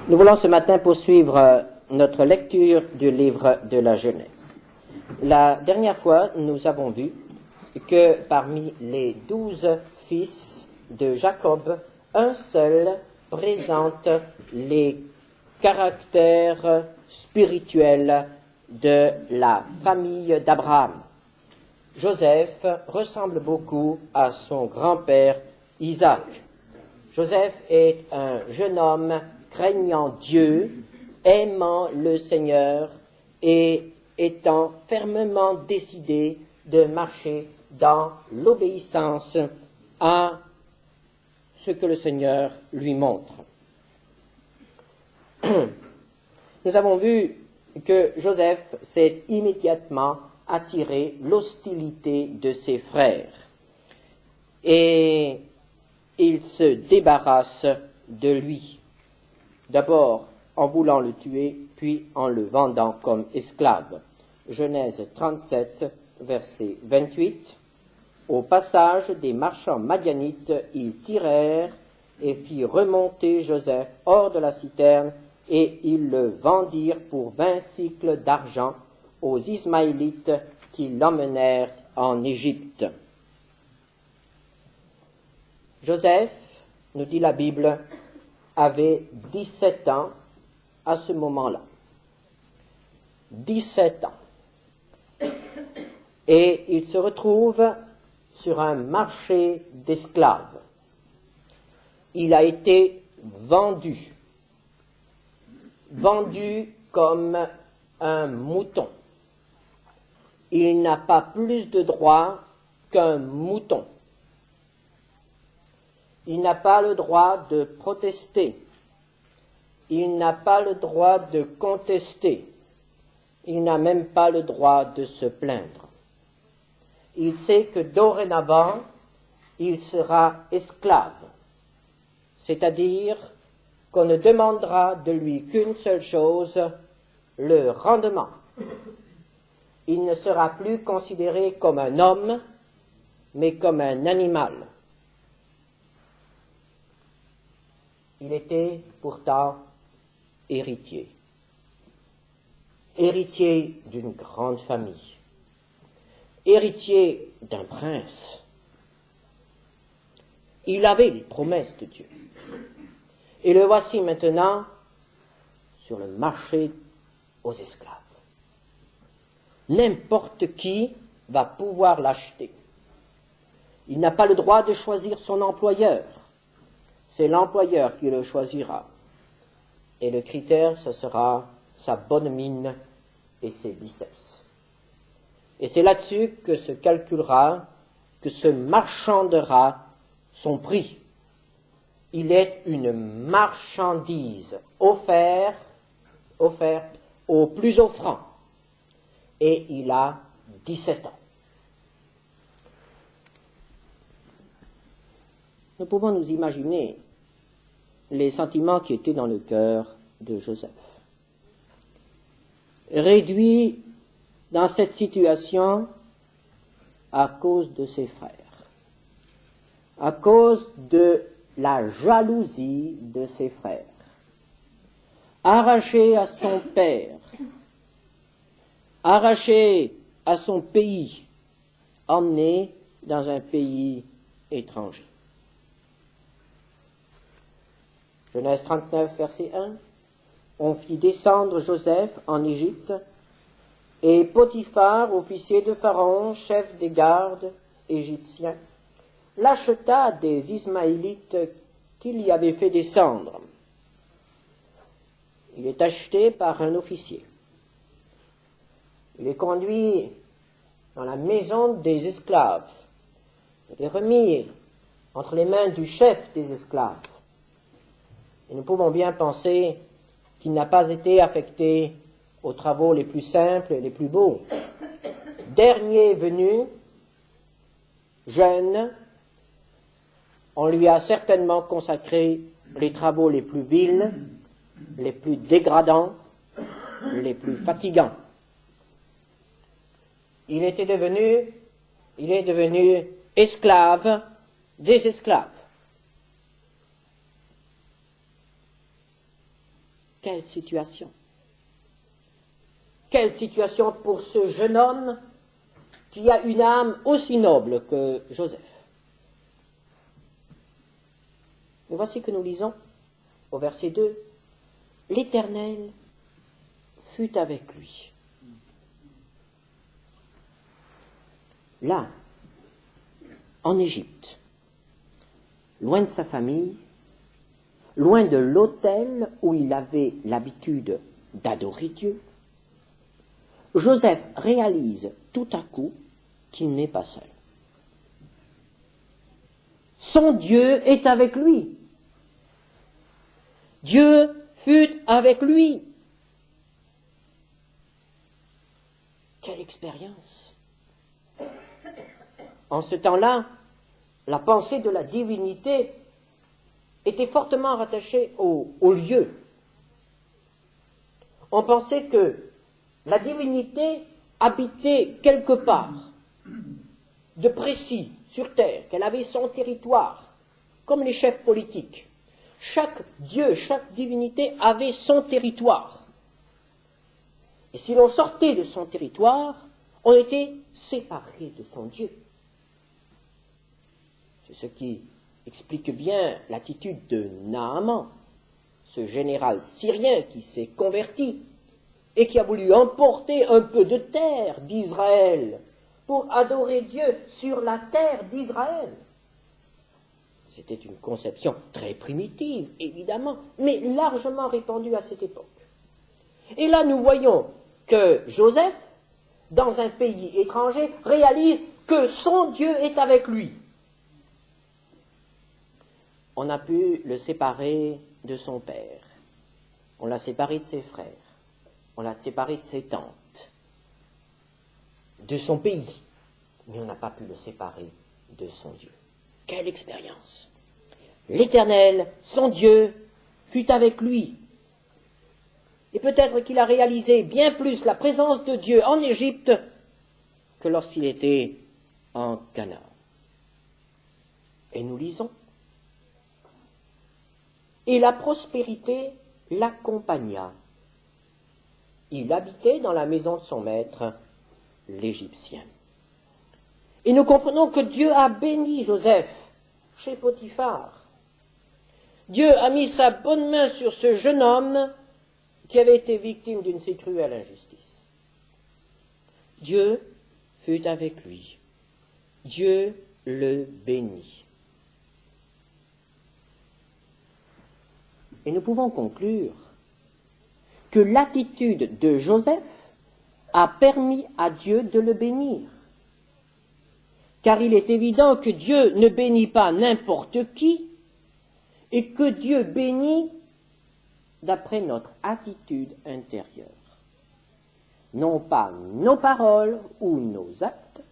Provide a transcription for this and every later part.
Nous voulons ce matin poursuivre notre lecture du livre de la Genèse. La dernière fois, nous avons vu que parmi les 12 fils de Jacob, un seul présente les caractères spirituels de la famille d'Abraham. Joseph ressemble beaucoup à son grand-père Isaac. Joseph est un jeune homme craignant Dieu, aimant le Seigneur et étant fermement décidé de marcher dans l'obéissance à ce que le Seigneur lui montre. Nous avons vu que Joseph s'est immédiatement attiré l'hostilité de ses frères et il se débarrasse de lui, d'abord en voulant le tuer, puis en le vendant comme esclave. Genèse 37, verset 28. Au passage des marchands madianites, ils tirèrent et firent remonter Joseph hors de la citerne, et ils le vendirent pour 20 cycles d'argent aux Ismaélites qui l'emmenèrent en Égypte. Joseph, nous dit la Bible, avait 17 ans à ce moment-là. 17 ans. Et il se retrouve sur un marché d'esclaves. Il a été vendu comme un mouton. Il n'a pas plus de droits qu'un mouton. Il n'a pas le droit de protester. Il n'a pas le droit de contester. Il n'a même pas le droit de se plaindre. Il sait que dorénavant, il sera esclave, c'est-à-dire qu'on ne demandera de lui qu'une seule chose, le rendement. Il ne sera plus considéré comme un homme, mais comme un animal. Il était pourtant héritier. Héritier d'une grande famille. Héritier d'un prince. Il avait les promesses de Dieu. Et le voici maintenant sur le marché aux esclaves. N'importe qui va pouvoir l'acheter. Il n'a pas le droit de choisir son employeur. C'est l'employeur qui le choisira. Et le critère, ce sera sa bonne mine et ses biceps. Et c'est là-dessus que se calculera, que se marchandera son prix. Il est une marchandise offerte au plus offrant. Et il a 17 ans. Nous pouvons nous imaginer les sentiments qui étaient dans le cœur de Joseph. Réduit dans cette situation à cause de ses frères, à cause de la jalousie de ses frères, arraché à son père, arraché à son pays, emmené dans un pays étranger. Genèse 39, verset 1. On fit descendre Joseph en Égypte, et Potiphar, officier de Pharaon, chef des gardes égyptiens, l'acheta des Ismaélites qu'il y avait fait descendre. Il est acheté par un officier. Il est conduit dans la maison des esclaves. Il est remis entre les mains du chef des esclaves. Et nous pouvons bien penser qu'il n'a pas été affecté aux travaux les plus simples et les plus beaux. Dernier venu, jeune, on lui a certainement consacré les travaux les plus vils, les plus dégradants, les plus fatigants. Il est devenu esclave des esclaves. Quelle situation! Quelle situation pour ce jeune homme qui a une âme aussi noble que Joseph. Et voici que nous lisons au verset 2, « L'Éternel fut avec lui. » Là, en Égypte, loin de sa famille, loin de l'autel où il avait l'habitude d'adorer Dieu, Joseph réalise tout à coup qu'il n'est pas seul. Son Dieu est avec lui. Dieu fut avec lui. Quelle expérience! En ce temps-là, la pensée de la divinité était fortement rattachée au lieu. On pensait que la divinité habitait quelque part, de précis, sur terre, qu'elle avait son territoire, comme les chefs politiques. Chaque dieu, chaque divinité avait son territoire. Et si l'on sortait de son territoire, on était séparé de son Dieu. C'est ce qui explique bien l'attitude de Naaman, ce général syrien qui s'est converti et qui a voulu emporter un peu de terre d'Israël pour adorer Dieu sur la terre d'Israël. C'était une conception très primitive, évidemment, mais largement répandue à cette époque. Et là, nous voyons que Joseph, dans un pays étranger, réalise que son Dieu est avec lui. On a pu le séparer de son père, on l'a séparé de ses frères, on l'a séparé de ses tantes, de son pays, mais on n'a pas pu le séparer de son Dieu. Quelle expérience! L'Éternel, son Dieu, fut avec lui. Et peut-être qu'il a réalisé bien plus la présence de Dieu en Égypte que lorsqu'il était en Canaan. Et nous lisons. Et la prospérité l'accompagna. Il habitait dans la maison de son maître, l'Égyptien. Et nous comprenons que Dieu a béni Joseph chez Potiphar. Dieu a mis sa bonne main sur ce jeune homme qui avait été victime d'une si cruelle injustice. Dieu fut avec lui. Dieu le bénit. Et nous pouvons conclure que l'attitude de Joseph a permis à Dieu de le bénir. Car il est évident que Dieu ne bénit pas n'importe qui, et que Dieu bénit d'après notre attitude intérieure. Non pas nos paroles ou nos actes,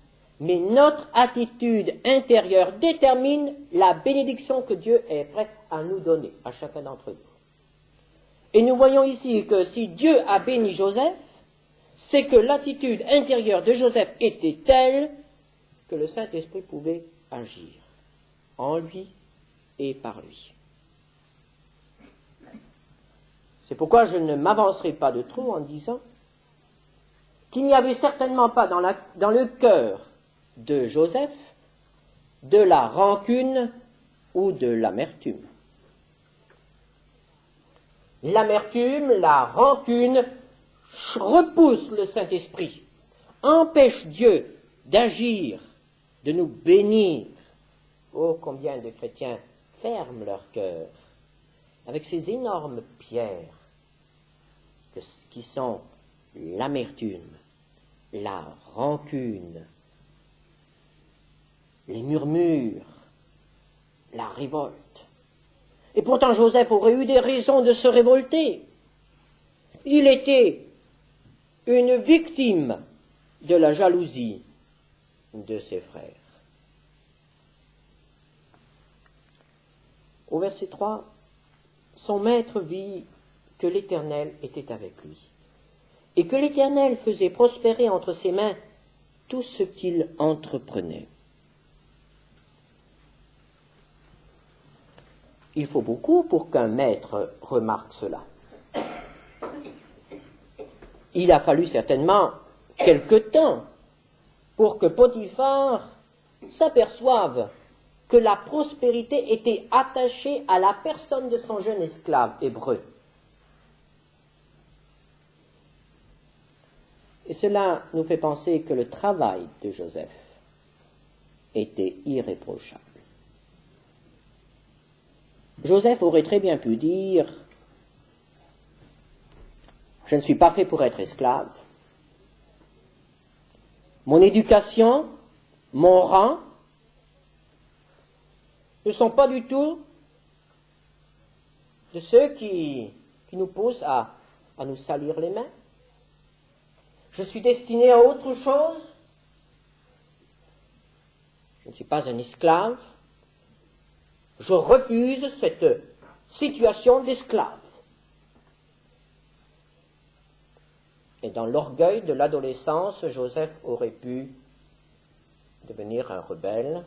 mais notre attitude intérieure détermine la bénédiction que Dieu est prêt à nous donner, à chacun d'entre nous. Et nous voyons ici que si Dieu a béni Joseph, c'est que l'attitude intérieure de Joseph était telle que le Saint-Esprit pouvait agir en lui et par lui. C'est pourquoi je ne m'avancerai pas de trop en disant qu'il n'y avait certainement pas dans le cœur de Joseph de la rancune ou de l'amertume. L'amertume, la rancune repousse le Saint-Esprit, empêche Dieu d'agir, de nous bénir. Oh, combien de chrétiens ferment leur cœur avec ces énormes pierres qui sont l'amertume, la rancune, les murmures, la révolte. Et pourtant Joseph aurait eu des raisons de se révolter. Il était une victime de la jalousie de ses frères. Au verset 3, son maître vit que l'Éternel était avec lui, et que l'Éternel faisait prospérer entre ses mains tout ce qu'il entreprenait. Il faut beaucoup pour qu'un maître remarque cela. il a fallu certainement quelque temps pour que Potiphar s'aperçoive que la prospérité était attachée à la personne de son jeune esclave hébreu. Et cela nous fait penser que le travail de Joseph était irréprochable. Joseph aurait très bien pu dire « Je ne suis pas fait pour être esclave. Mon éducation, mon rang, ne sont pas du tout de ceux qui nous poussent à nous salir les mains. Je suis destiné à autre chose. Je ne suis pas un esclave. Je refuse cette situation d'esclave. » Et dans l'orgueil de l'adolescence, Joseph aurait pu devenir un rebelle.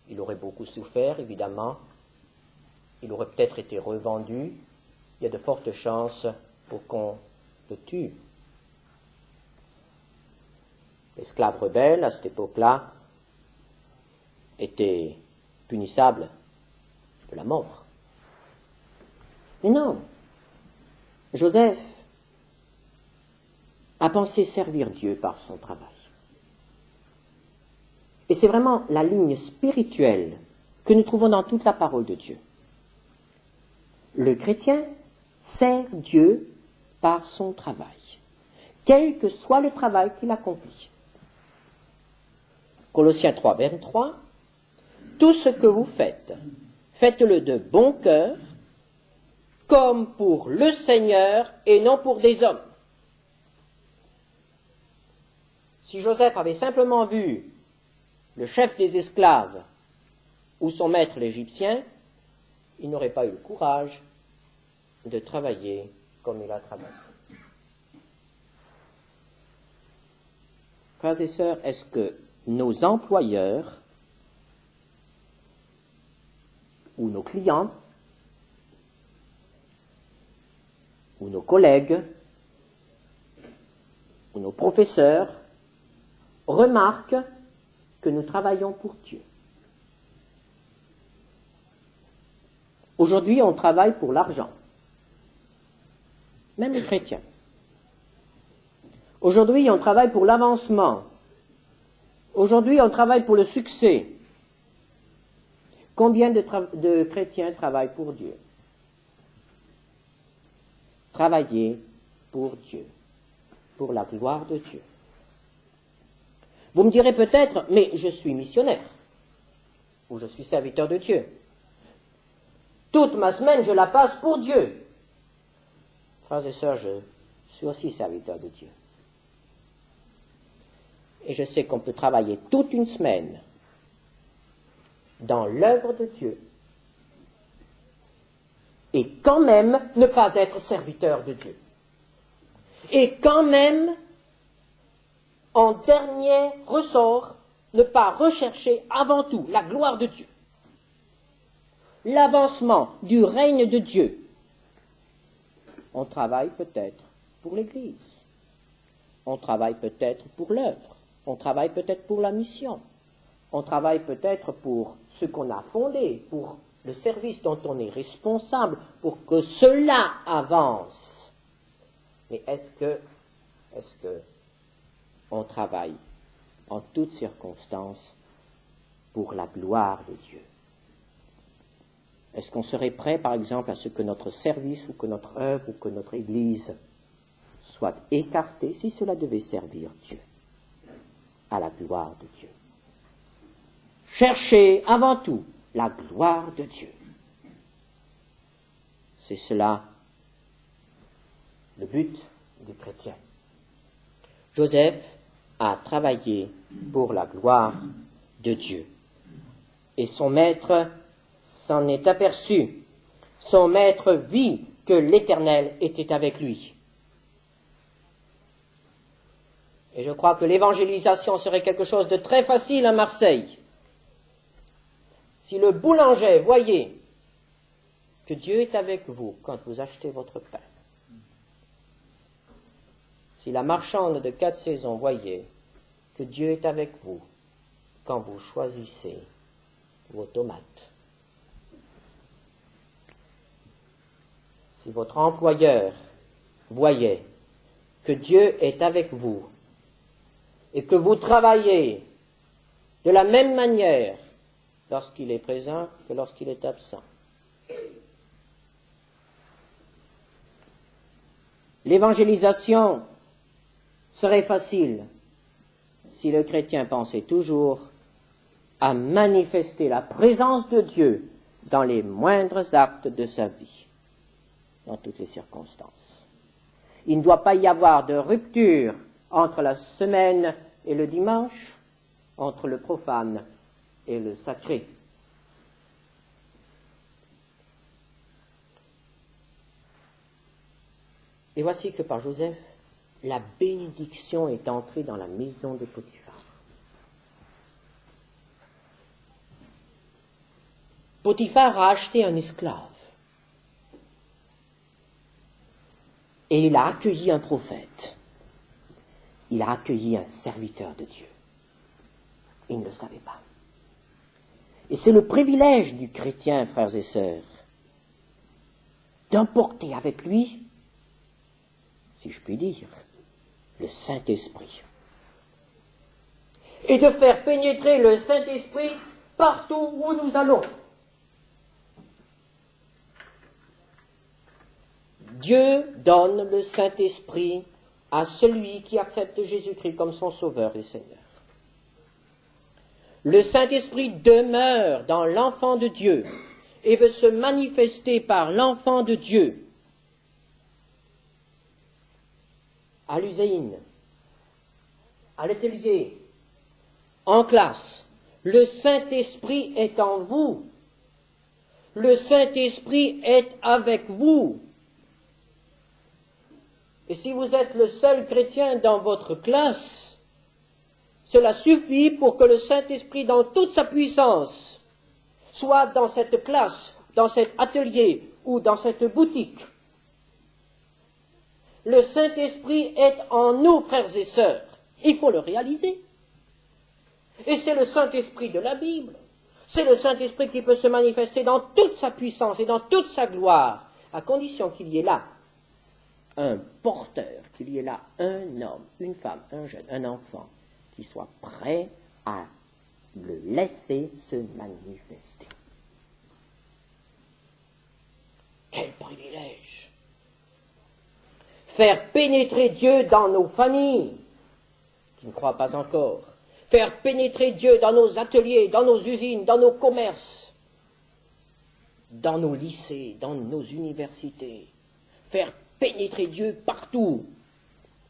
Il aurait beaucoup souffert, évidemment. Il aurait peut-être été revendu. Il y a de fortes chances pour qu'on le tue. L'esclave rebelle, à cette époque-là, était punissable de la mort. Mais non, Joseph a pensé servir Dieu par son travail. Et c'est vraiment la ligne spirituelle que nous trouvons dans toute la parole de Dieu. Le chrétien sert Dieu par son travail, quel que soit le travail qu'il accomplit. Colossiens 3, 23, « Tout ce que vous faites, faites-le de bon cœur, comme pour le Seigneur et non pour des hommes. » Si Joseph avait simplement vu le chef des esclaves ou son maître l'Égyptien, il n'aurait pas eu le courage de travailler comme il a travaillé. Frères et sœurs, est-ce que nos employeurs ou nos clients ou nos collègues ou nos professeurs remarquent que nous travaillons pour Dieu? Aujourd'hui, on travaille pour l'argent, même les chrétiens. Aujourd'hui, on travaille pour l'avancement. Aujourd'hui, on travaille pour le succès. Combien de chrétiens travaillent pour Dieu? Travailler pour Dieu, pour la gloire de Dieu. Vous me direz peut-être, mais je suis missionnaire, ou je suis serviteur de Dieu. Toute ma semaine, je la passe pour Dieu. Frères et sœurs, je suis aussi serviteur de Dieu. Et je sais qu'on peut travailler toute une semaine dans l'œuvre de Dieu et quand même ne pas être serviteur de Dieu. Et quand même, en dernier ressort, ne pas rechercher avant tout la gloire de Dieu, l'avancement du règne de Dieu. On travaille peut-être pour l'Église, on travaille peut-être pour l'œuvre, on travaille peut-être pour la mission, on travaille peut-être pour ce qu'on a fondé, pour le service dont on est responsable, pour que cela avance. Mais est-ce que on travaille en toutes circonstances pour la gloire de Dieu? Est-ce qu'on serait prêt, par exemple, à ce que notre service ou que notre œuvre ou que notre Église soit écartée si cela devait servir Dieu, à la gloire de Dieu? Cherchez avant tout la gloire de Dieu. C'est cela le but du chrétien. Joseph a travaillé pour la gloire de Dieu. Et son maître s'en est aperçu. Son maître vit que l'Éternel était avec lui. Et je crois que l'évangélisation serait quelque chose de très facile à Marseille. Si le boulanger voyait que Dieu est avec vous quand vous achetez votre pain, si la marchande de 4 saisons voyait que Dieu est avec vous quand vous choisissez vos tomates. Si votre employeur voyait que Dieu est avec vous et que vous travaillez de la même manière lorsqu'il est présent que lorsqu'il est absent. L'évangélisation serait facile si le chrétien pensait toujours à manifester la présence de Dieu dans les moindres actes de sa vie, dans toutes les circonstances. Il ne doit pas y avoir de rupture entre la semaine et le dimanche, entre le profane et le sacré. Et voici que par Joseph, la bénédiction est entrée dans la maison de Potiphar. Potiphar a acheté un esclave. Et il a accueilli un prophète. Il a accueilli un serviteur de Dieu. Il ne le savait pas. Et c'est le privilège du chrétien, frères et sœurs, d'emporter avec lui, si je puis dire, le Saint-Esprit. Et de faire pénétrer le Saint-Esprit partout où nous allons. Dieu donne le Saint-Esprit à celui qui accepte Jésus-Christ comme son Sauveur et Seigneur. Le Saint-Esprit demeure dans l'enfant de Dieu et veut se manifester par l'enfant de Dieu. À l'uséine, à l'atelier, en classe, le Saint-Esprit est en vous. Le Saint-Esprit est avec vous. Et si vous êtes le seul chrétien dans votre classe, cela suffit pour que le Saint-Esprit, dans toute sa puissance, soit dans cette classe, dans cet atelier ou dans cette boutique. Le Saint-Esprit est en nous, frères et sœurs. Il faut le réaliser. Et c'est le Saint-Esprit de la Bible. C'est le Saint-Esprit qui peut se manifester dans toute sa puissance et dans toute sa gloire, à condition qu'il y ait là un porteur, qu'il y ait là un homme, une femme, un jeune, un enfant, qui soit prêt à le laisser se manifester. Quel privilège! Faire pénétrer Dieu dans nos familles, qui ne croient pas encore. Faire pénétrer Dieu dans nos ateliers, dans nos usines, dans nos commerces, dans nos lycées, dans nos universités. Faire pénétrer Dieu partout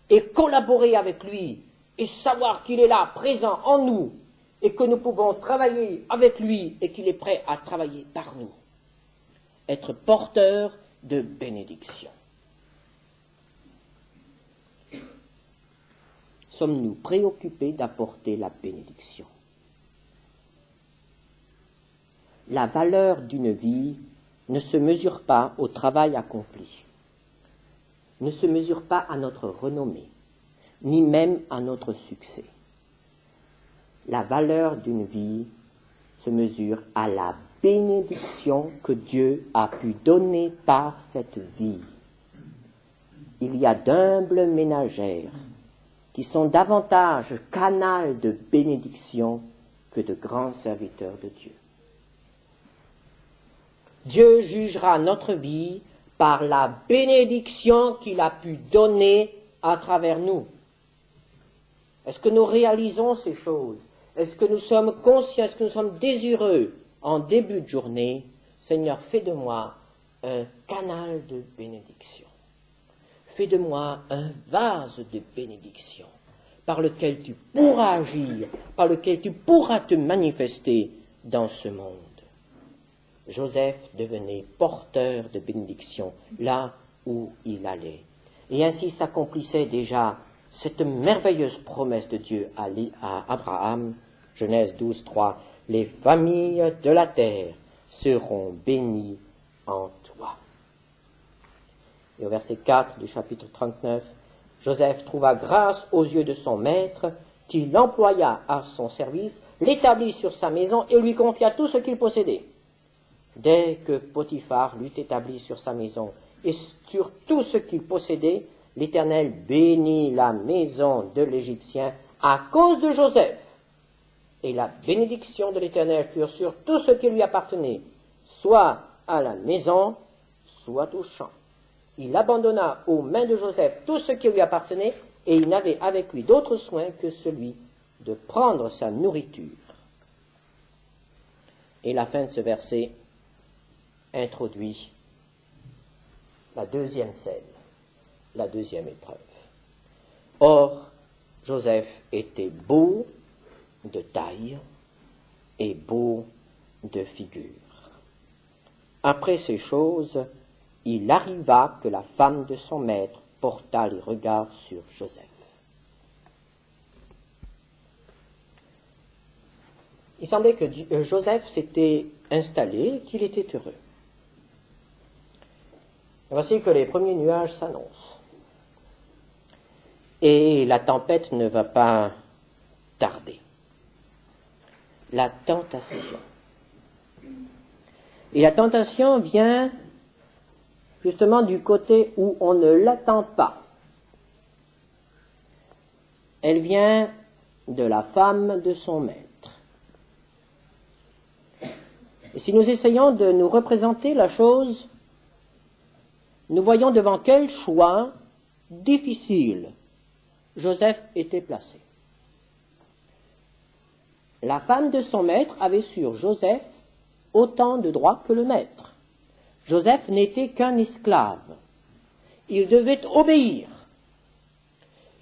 et collaborer avec lui et savoir qu'il est là, présent en nous et que nous pouvons travailler avec lui et qu'il est prêt à travailler par nous. Être porteur de bénédiction. Sommes-nous préoccupés d'apporter la bénédiction? La valeur d'une vie ne se mesure pas au travail accompli, ne se mesure pas à notre renommée, ni même à notre succès. La valeur d'une vie se mesure à la bénédiction que Dieu a pu donner par cette vie. Il y a d'humbles ménagères qui sont davantage canal de bénédiction que de grands serviteurs de Dieu. Dieu jugera notre vie par la bénédiction qu'il a pu donner à travers nous. Est-ce que nous réalisons ces choses? Est-ce que nous sommes conscients, est-ce que nous sommes désireux en début de journée? Seigneur, fais de moi un canal de bénédiction. Fais de moi un vase de bénédiction par lequel tu pourras agir, par lequel tu pourras te manifester dans ce monde. Joseph devenait porteur de bénédiction là où il allait. Et ainsi s'accomplissait déjà cette merveilleuse promesse de Dieu à Abraham, Genèse 12, 3, « Les familles de la terre seront bénies en toi. » Et au verset 4 du chapitre 39, « Joseph trouva grâce aux yeux de son maître, qui l'employa à son service, l'établit sur sa maison et lui confia tout ce qu'il possédait. Dès que Potiphar l'eut établi sur sa maison et sur tout ce qu'il possédait, l'Éternel bénit la maison de l'Égyptien à cause de Joseph. Et la bénédiction de l'Éternel fut sur tout ce qui lui appartenait, soit à la maison, soit au champ. Il abandonna aux mains de Joseph tout ce qui lui appartenait, et il n'avait avec lui d'autre soin que celui de prendre sa nourriture. Et la fin de ce verset introduit la deuxième scène, la deuxième épreuve. Or, Joseph était beau de taille et beau de figure. Après ces choses, il arriva que la femme de son maître porta les regards sur Joseph. Il semblait que Joseph s'était installé, qu'il était heureux. Voici que les premiers nuages s'annoncent. Et la tempête ne va pas tarder. La tentation. Et la tentation vient justement du côté où on ne l'attend pas. Elle vient de la femme de son maître. Et si nous essayons de nous représenter la chose, nous voyons devant quel choix difficile Joseph était placé. La femme de son maître avait sur Joseph autant de droits que le maître. Joseph n'était qu'un esclave. Il devait obéir.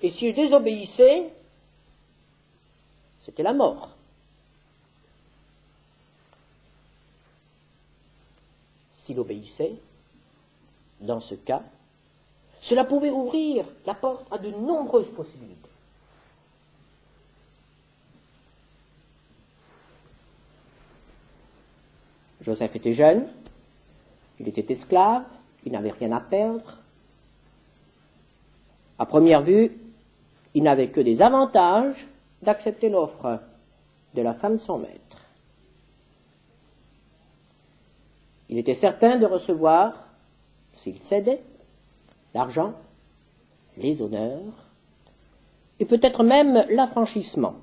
Et s'il désobéissait, c'était la mort. S'il obéissait, dans ce cas, cela pouvait ouvrir la porte à de nombreuses possibilités. Joseph était jeune, il était esclave, il n'avait rien à perdre. À première vue, il n'avait que des avantages d'accepter l'offre de la femme de son maître. Il était certain de recevoir, s'il cédait, l'argent, les honneurs, et peut-être même l'affranchissement.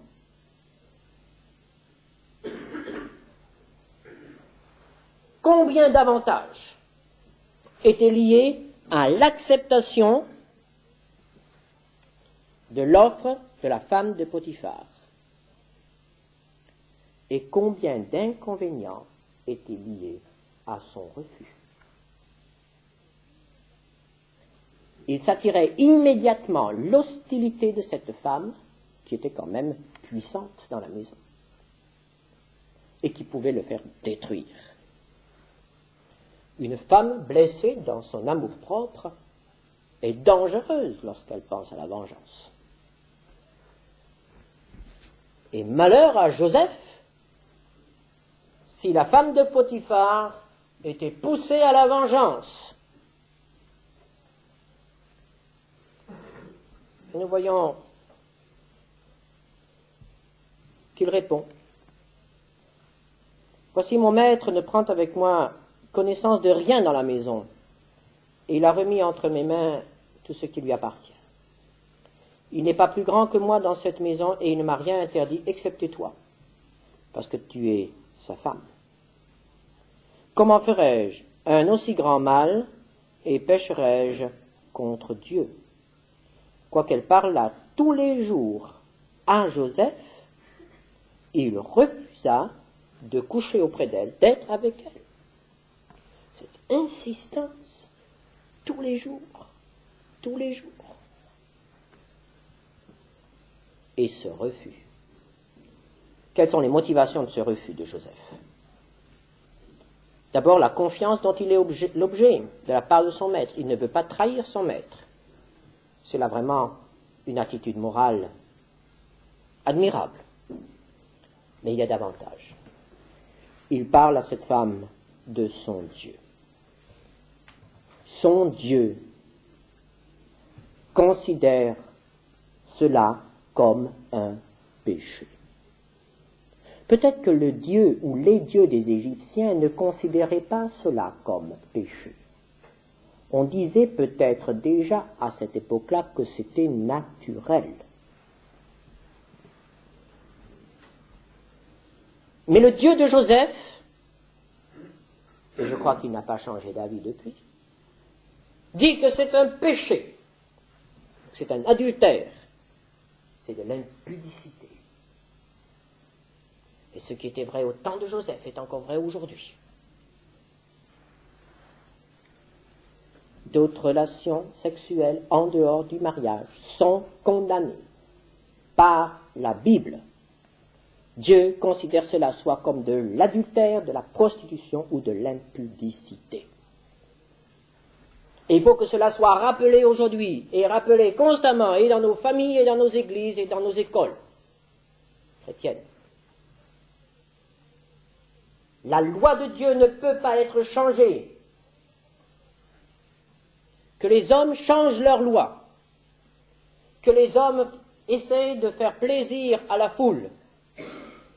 Combien d'avantages étaient liés à l'acceptation de l'offre de la femme de Potiphar, et combien d'inconvénients étaient liés à son refus. Il s'attirait immédiatement l'hostilité de cette femme, qui était quand même puissante dans la maison, et qui pouvait le faire détruire. Une femme blessée dans son amour-propre est dangereuse lorsqu'elle pense à la vengeance. Et malheur à Joseph si la femme de Potiphar était poussée à la vengeance. Et nous voyons qu'il répond. Voici mon maître ne prend avec moi connaissance de rien dans la maison, et il a remis entre mes mains tout ce qui lui appartient. Il n'est pas plus grand que moi dans cette maison, et il ne m'a rien interdit, excepté toi, parce que tu es sa femme. Comment ferais-je un aussi grand mal, et pécherais-je contre Dieu? Quoiqu'elle parlât tous les jours à Joseph, il refusa de coucher auprès d'elle, d'être avec elle. Cette insistance, tous les jours. Et ce refus. Quelles sont les motivations de ce refus de Joseph? D'abord, la confiance dont il est l'objet de la part de son maître. Il ne veut pas trahir son maître. C'est là vraiment une attitude morale admirable. Mais il y a davantage. Il parle à cette femme de son Dieu. Son Dieu. considèrent cela comme un péché. Peut-être que le Dieu ou les dieux des Égyptiens ne considéraient pas cela comme péché. On disait peut-être déjà à cette époque-là que c'était naturel. Mais le Dieu de Joseph, et je crois qu'il n'a pas changé d'avis depuis, dit que c'est un péché, c'est un adultère, c'est de l'impudicité. Et ce qui était vrai au temps de Joseph est encore vrai aujourd'hui. D'autres relations sexuelles en dehors du mariage sont condamnées par la Bible. Dieu considère cela soit comme de l'adultère, de la prostitution ou de l'impudicité. Et il faut que cela soit rappelé aujourd'hui, et rappelé constamment, et dans nos familles, et dans nos églises, et dans nos écoles chrétiennes. La loi de Dieu ne peut pas être changée. Que les hommes changent leur loi. Que les hommes essayent de faire plaisir à la foule.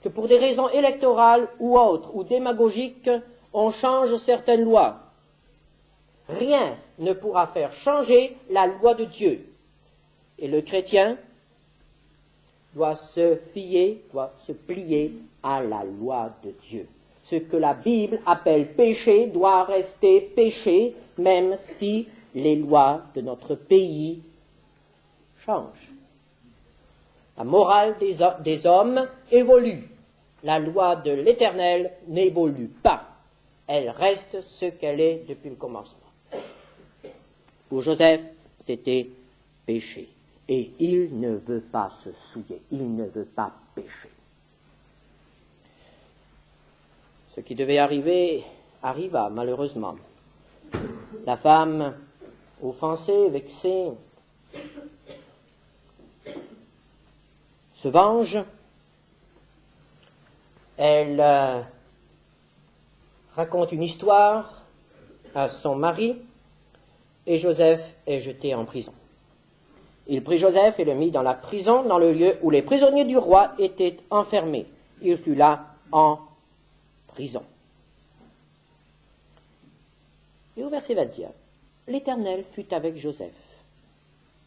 Que pour des raisons électorales ou autres, ou démagogiques, on change certaines lois. Rien ne pourra faire changer la loi de Dieu. Et le chrétien doit se fier, doit se plier à la loi de Dieu. Ce que la Bible appelle péché doit rester péché, même si les lois de notre pays changent. La morale des hommes évolue. La loi de l'Éternel n'évolue pas. Elle reste ce qu'elle est depuis le commencement. Pour Joseph, c'était péché. Et il ne veut pas se souiller. Il ne veut pas pécher. Ce qui devait arriver arriva, malheureusement. La femme, offensée, vexée, se venge. Elle raconte une histoire à son mari et Joseph est jeté en prison. Il prit Joseph et le mit dans la prison, dans le lieu où les prisonniers du roi étaient enfermés. Il fut là en prison. Et au verset 21, l'Éternel fut avec Joseph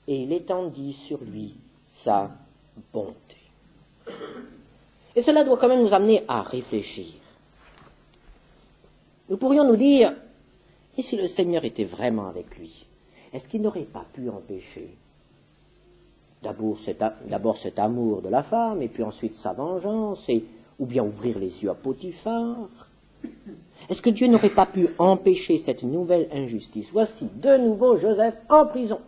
et il étendit sur lui sa bonté. Et cela doit quand même nous amener à réfléchir. Nous pourrions nous dire, et si le Seigneur était vraiment avec lui, est-ce qu'il n'aurait pas pu empêcher d'abord cet amour de la femme, et puis ensuite sa vengeance, ou bien ouvrir les yeux à Potiphar? Est-ce que Dieu n'aurait pas pu empêcher cette nouvelle injustice? Voici de nouveau Joseph en prison.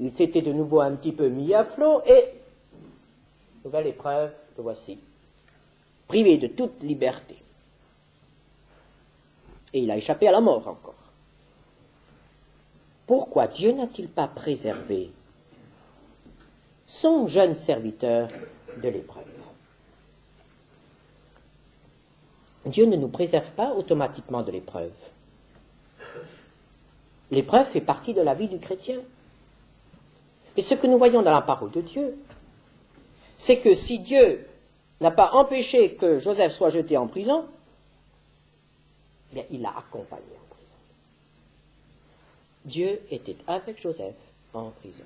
Il s'était de nouveau un petit peu mis à flot, et nouvelle épreuve, le voici, privé de toute liberté. Et il a échappé à la mort encore. Pourquoi Dieu n'a-t-il pas préservé son jeune serviteur de l'épreuve? Dieu ne nous préserve pas automatiquement de l'épreuve. L'épreuve fait partie de la vie du chrétien. Et ce que nous voyons dans la parole de Dieu, c'est que si Dieu n'a pas empêché que Joseph soit jeté en prison, bien, il l'a accompagné en prison. Dieu était avec Joseph en prison.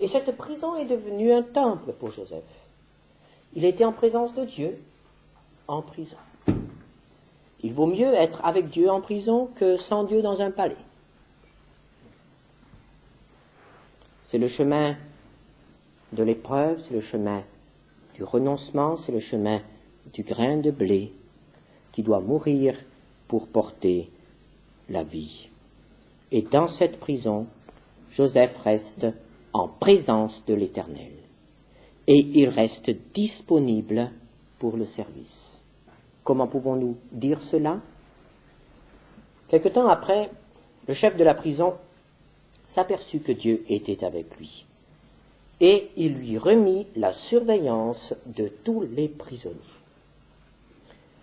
Et cette prison est devenue un temple pour Joseph. Il était en présence de Dieu en prison. Il vaut mieux être avec Dieu en prison que sans Dieu dans un palais. C'est le chemin de l'épreuve, c'est le chemin du renoncement, c'est le chemin du grain de blé qui doit mourir pour porter la vie. Et dans cette prison, Joseph reste en présence de l'Éternel. Et il reste disponible pour le service. Comment pouvons-nous dire cela? Quelque temps après, le chef de la prison s'aperçut que Dieu était avec lui. Et il lui remit la surveillance de tous les prisonniers.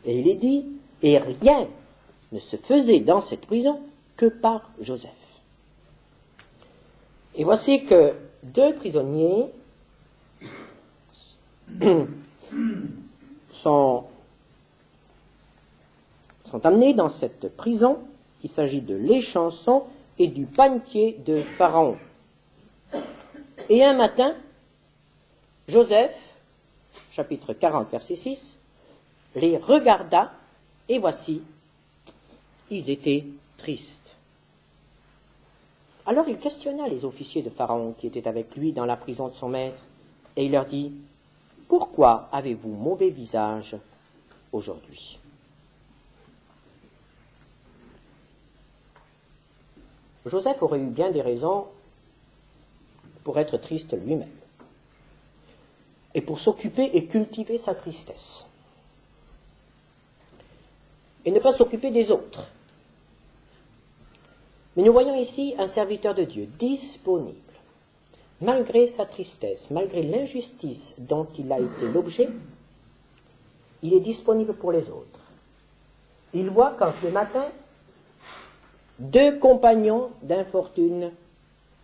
Et il est dit, et rien ne se faisait dans cette prison que par Joseph. Et voici que 2 prisonniers sont amenés dans cette prison. Il s'agit de l'échanson et du panetier de Pharaon. Et un matin, Joseph, chapitre 40, verset 6, les regarda, et voici, ils étaient tristes. Alors il questionna les officiers de Pharaon qui étaient avec lui dans la prison de son maître, et il leur dit, « Pourquoi avez-vous mauvais visage aujourd'hui ?» Joseph aurait eu bien des raisons pour être triste lui-même, et pour s'occuper et cultiver sa tristesse, et ne pas s'occuper des autres. Mais nous voyons ici un serviteur de Dieu disponible, malgré sa tristesse, malgré l'injustice dont il a été l'objet, il est disponible pour les autres. Il voit quand le matin, 2 compagnons d'infortune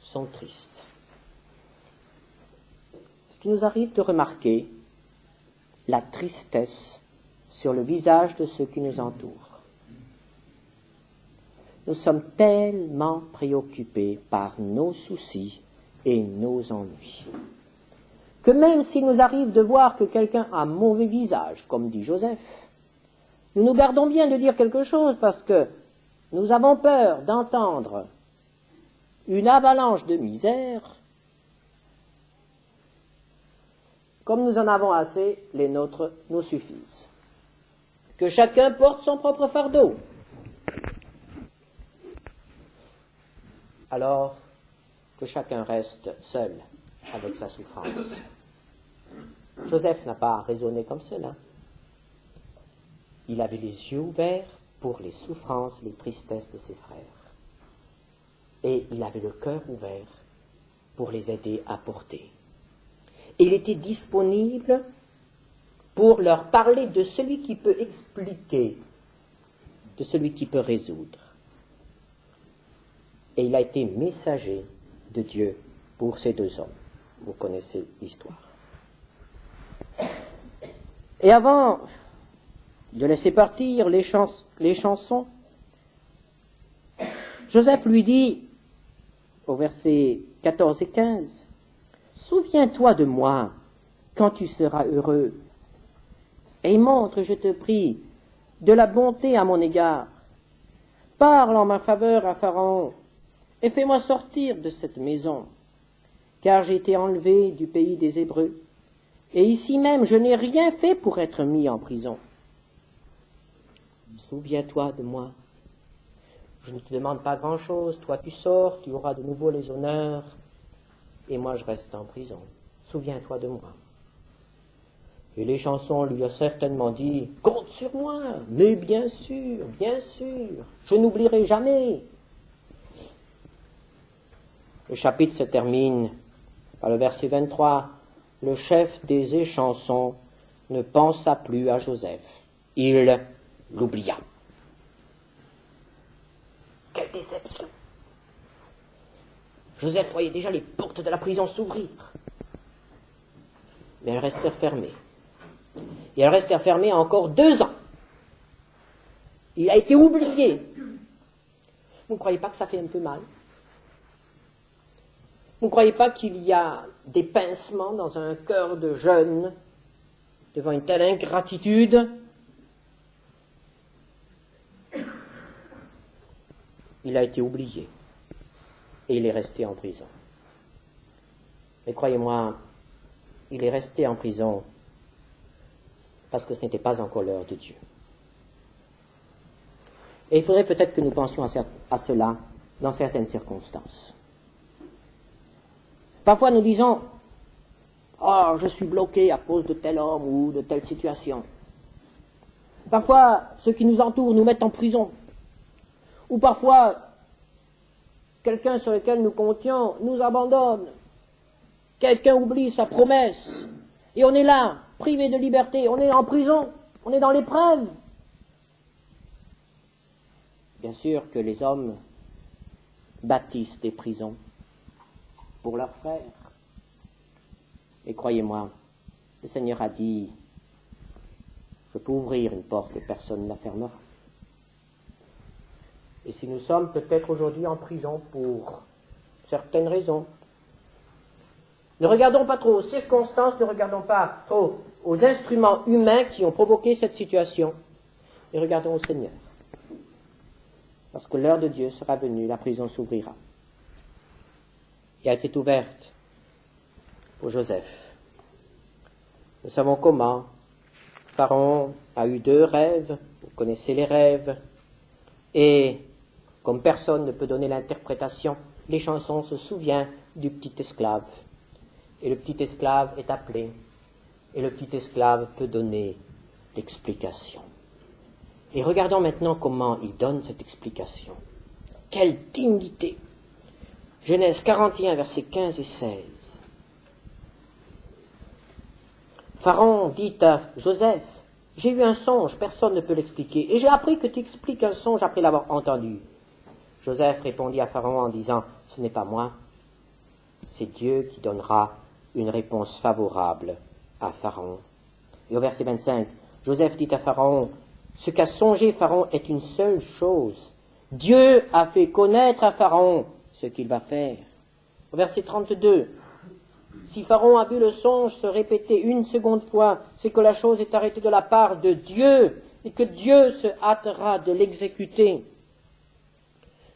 sont tristes. Ce qui nous arrive de remarquer la tristesse sur le visage de ceux qui nous entourent. Nous sommes tellement préoccupés par nos soucis et nos ennuis que même s'il nous arrive de voir que quelqu'un a mauvais visage, comme dit Joseph, nous nous gardons bien de dire quelque chose parce que nous avons peur d'entendre une avalanche de misère. Comme nous en avons assez, les nôtres nous suffisent. Que chacun porte son propre fardeau. Alors que chacun reste seul avec sa souffrance. Joseph n'a pas raisonné comme cela. Il avait les yeux ouverts pour les souffrances, les tristesses de ses frères. Et il avait le cœur ouvert pour les aider à porter. Et il était disponible pour leur parler de celui qui peut expliquer, de celui qui peut résoudre. Et il a été messager de Dieu pour ces 2 hommes. Vous connaissez l'histoire. Et avant de laisser partir les chansons, Joseph lui dit, au verset 14 et 15, « Souviens-toi de moi quand tu seras heureux, et montre, je te prie, de la bonté à mon égard. Parle en ma faveur à Pharaon, et fais-moi sortir de cette maison, car j'ai été enlevé du pays des Hébreux, et ici même je n'ai rien fait pour être mis en prison. Souviens-toi de moi. Je ne te demande pas grand-chose, toi tu sors, tu auras de nouveau les honneurs, et moi je reste en prison. Souviens-toi de moi. » Et les chansons lui ont certainement dit, « Compte sur moi, mais bien sûr, je n'oublierai jamais. » Le chapitre se termine par le verset 23. Le chef des échansons ne pensa plus à Joseph. Il l'oublia. Quelle déception! Joseph voyait déjà les portes de la prison s'ouvrir. Mais elles restèrent fermées. Et elles restèrent fermées encore 2 ans. Il a été oublié. Vous ne croyez pas que ça fait un peu mal? Vous ne croyez pas qu'il y a des pincements dans un cœur de jeune devant une telle ingratitude? Il a été oublié et il est resté en prison. Mais croyez-moi, il est resté en prison parce que ce n'était pas encore l'heure de Dieu. Et il faudrait peut-être que nous pensions à cela dans certaines circonstances. Parfois nous disons, « Oh, je suis bloqué à cause de tel homme ou de telle situation. » Parfois, ceux qui nous entourent nous mettent en prison. Ou parfois, quelqu'un sur lequel nous comptions nous abandonne. Quelqu'un oublie sa promesse. Et on est là, privé de liberté, on est en prison, on est dans l'épreuve. Bien sûr que les hommes bâtissent des prisons pour leurs frères. Et croyez-moi, le Seigneur a dit, je peux ouvrir une porte et personne ne la fermera. Et si nous sommes peut-être aujourd'hui en prison pour certaines raisons, ne regardons pas trop aux circonstances, ne regardons pas trop aux instruments humains qui ont provoqué cette situation, et regardons au Seigneur. Lorsque l'heure de Dieu sera venue, la prison s'ouvrira. Et elle s'est ouverte pour Joseph. Nous savons comment. Pharaon a eu 2 rêves, vous connaissez les rêves, et comme personne ne peut donner l'interprétation, les chansons se souviennent du petit esclave. Et le petit esclave est appelé, et le petit esclave peut donner l'explication. Et regardons maintenant comment il donne cette explication. Quelle dignité! Genèse 41, versets 15 et 16. Pharaon dit à Joseph, « J'ai eu un songe, personne ne peut l'expliquer, et j'ai appris que tu expliques un songe après l'avoir entendu. » Joseph répondit à Pharaon en disant, « Ce n'est pas moi, c'est Dieu qui donnera une réponse favorable à Pharaon. » Et au verset 25, Joseph dit à Pharaon, « Ce qu'a songé Pharaon est une seule chose. Dieu a fait connaître à Pharaon ce qu'il va faire. » Au verset 32, si Pharaon a vu le songe se répéter une seconde fois, c'est que la chose est arrêtée de la part de Dieu et que Dieu se hâtera de l'exécuter.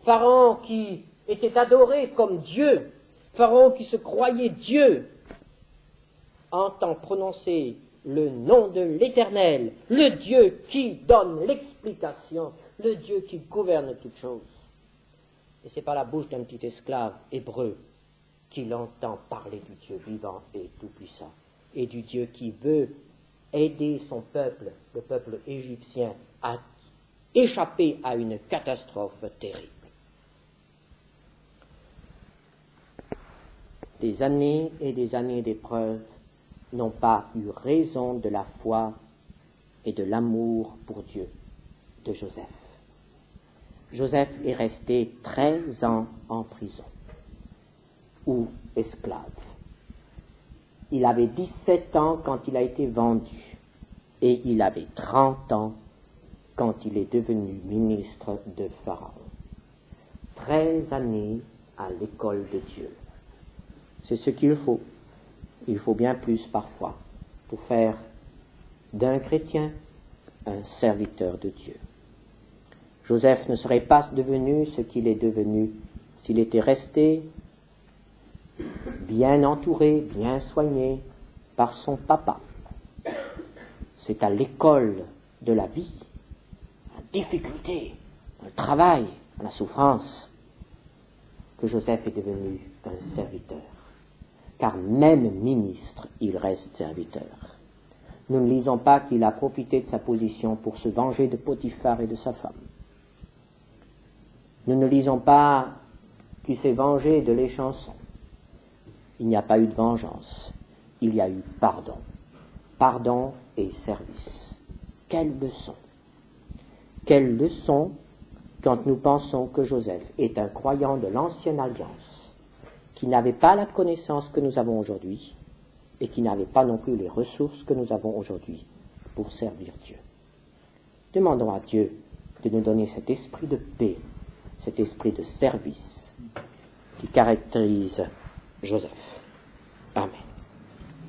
Pharaon qui était adoré comme Dieu, Pharaon qui se croyait Dieu, entend prononcer le nom de l'Éternel, le Dieu qui donne l'explication, le Dieu qui gouverne toutes choses. Et c'est par la bouche d'un petit esclave hébreu qu'il entend parler du Dieu vivant et tout-puissant, et du Dieu qui veut aider son peuple, le peuple égyptien, à échapper à une catastrophe terrible. Des années et des années d'épreuves n'ont pas eu raison de la foi et de l'amour pour Dieu de Joseph. Joseph est resté 13 ans en prison, ou esclave. Il avait 17 ans quand il a été vendu, et il avait 30 ans quand il est devenu ministre de Pharaon. 13 années à l'école de Dieu. C'est ce qu'il faut. Il faut bien plus parfois pour faire d'un chrétien un serviteur de Dieu. Joseph ne serait pas devenu ce qu'il est devenu s'il était resté bien entouré, bien soigné par son papa. C'est à l'école de la vie, à la difficulté, au travail, à la souffrance, que Joseph est devenu un serviteur. Car même ministre, il reste serviteur. Nous ne lisons pas qu'il a profité de sa position pour se venger de Potiphar et de sa femme. Nous ne lisons pas qu'il s'est vengé de l'échanson. Il n'y a pas eu de vengeance. Il y a eu pardon. Pardon et service. Quelle leçon! Quelle leçon quand nous pensons que Joseph est un croyant de l'ancienne alliance, qui n'avait pas la connaissance que nous avons aujourd'hui et qui n'avait pas non plus les ressources que nous avons aujourd'hui pour servir Dieu. Demandons à Dieu de nous donner cet esprit de paix, cet esprit de service qui caractérise Joseph. Amen.